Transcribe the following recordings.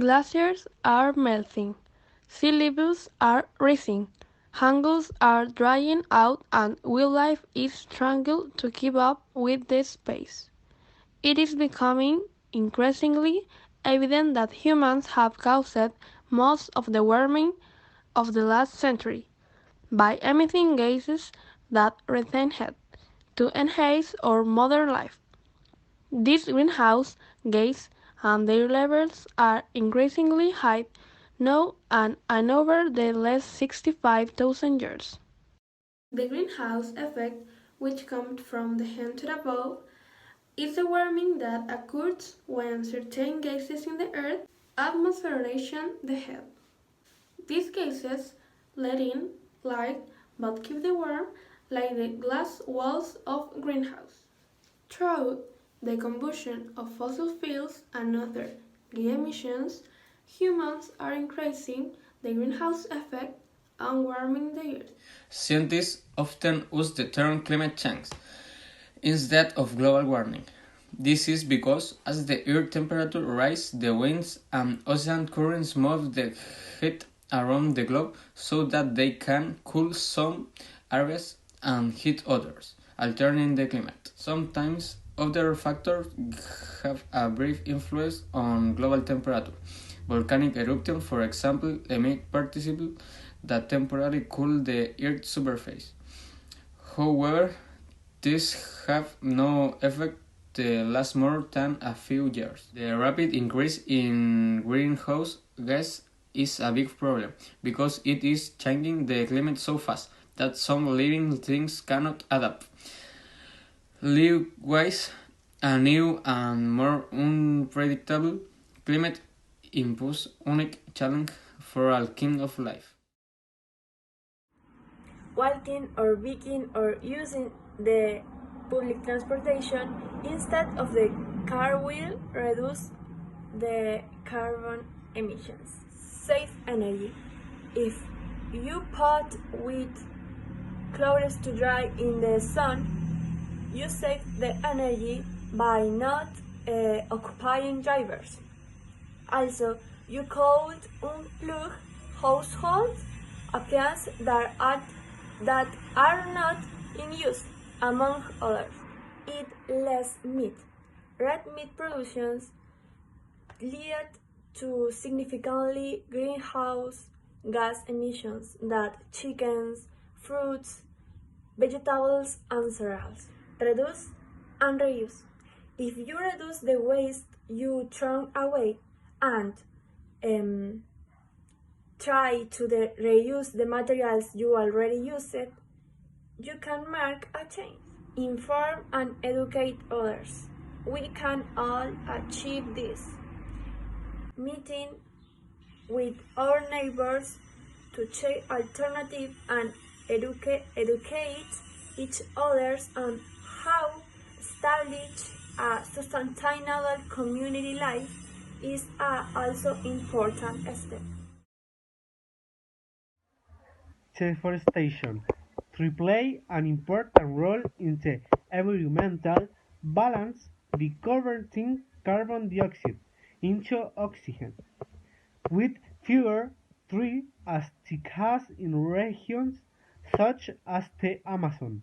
Glaciers are melting, sea levels are rising, jungles are drying out and wildlife is struggling to keep up with this pace. It is becoming increasingly evident that humans have caused most of the warming of the last century by emitting gases that retain heat to enhance our modern life. These greenhouse gases and their levels are increasingly high now and over the last 65,000 years. The greenhouse effect, which comes from the hand to the bow, is the warming that occurs when certain gases in the Earth's atmosphere the heat. These gases let in light but keep the warm like the glass walls of greenhouse. Through the combustion of fossil fuels and other emissions, humans are increasing the greenhouse effect and warming the earth. Scientists often use the term climate change instead of global warming. This is because as the earth temperature rises, the winds and ocean currents move the heat around the globe so that they can cool some areas and heat others, altering the climate. Sometimes other factors have a brief influence on global temperature. Volcanic eruptions, for example, emit particles that temporarily cool the Earth's surface. However, these have no effect that lasts more than a few years. The rapid increase in greenhouse gas is a big problem because it is changing the climate so fast that some living things cannot adapt. Likewise, a new and more unpredictable climate imposes unique challenge for all kinds of life. Walking or biking or using the public transportation instead of the car will reduce the carbon emissions. Save energy. If you put with clothes to dry in the sun, you save the energy by not occupying drivers. Also, you could unplug household appliances that are not in use, among others. Eat less meat. Red meat productions lead to significantly greenhouse gas emissions that chickens, fruits, vegetables, and cereals. Reduce and reuse. If you reduce the waste you throw away and try to reuse the materials you already used, you can make a change. Inform and educate others. We can all achieve this. Meeting with our neighbors to check alternatives and educate each other on how establish a sustainable community life is also important step. Deforestation to play an important role in the environmental balance by converting carbon dioxide into oxygen. With fewer trees as the case in regions such as the Amazon,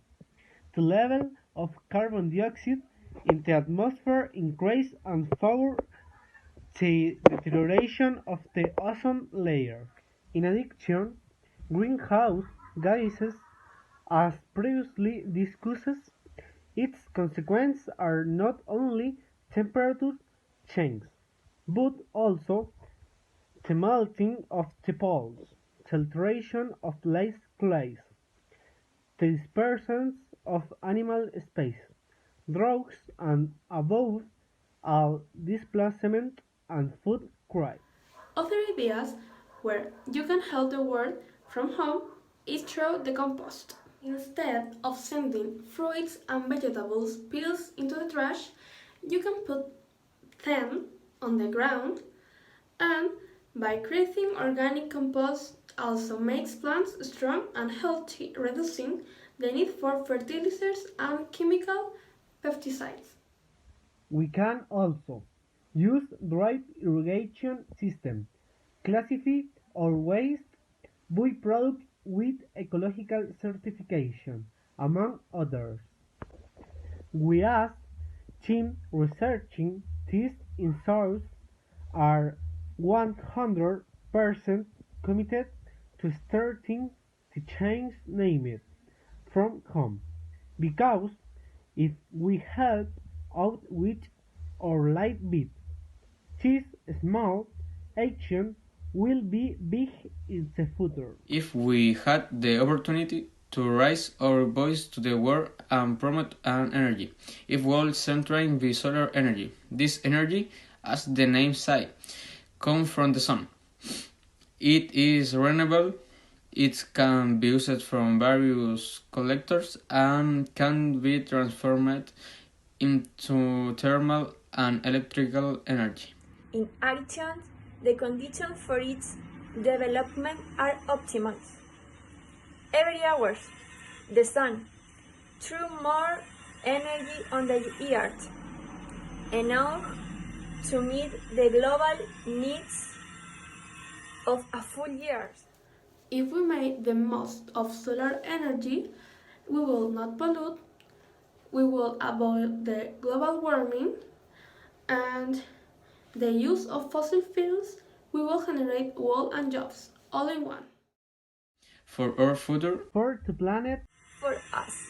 the level of carbon dioxide in the atmosphere increases and further the deterioration of the ozone layer. In addition, greenhouse gases, as previously discussed, its consequences are not only temperature change, but also the melting of the poles, the alteration of lake clays, the dispersal of animal species, droughts, and above all displacement and food crisis. Other ideas where you can help the world from home is through the compost. Instead of sending fruits and vegetables peels into the trash, you can put them on the ground, and by creating organic compost also makes plants strong and healthy, reducing the need for fertilizers and chemical pesticides. We can also use drip irrigation system, classify our waste, buy products with ecological certification, among others. We as team researching this in source are 100% committed to starting the change named from home, because if we help out with our light bit, this small action will be big in the future. If we had the opportunity to raise our voice to the world and promote an energy, if we all centering the solar energy, this energy, as the name says, comes from the sun. It is renewable. It can be used from various collectors and can be transformed into thermal and electrical energy. In addition, the conditions for its development are optimized. Every hour, the sun threw more energy on the earth, enough to meet the global needs of a full year. If we make the most of solar energy, we will not pollute, we will avoid the global warming, and the use of fossil fuels, we will generate wealth and jobs, all in one. For our future, For the planet, For us.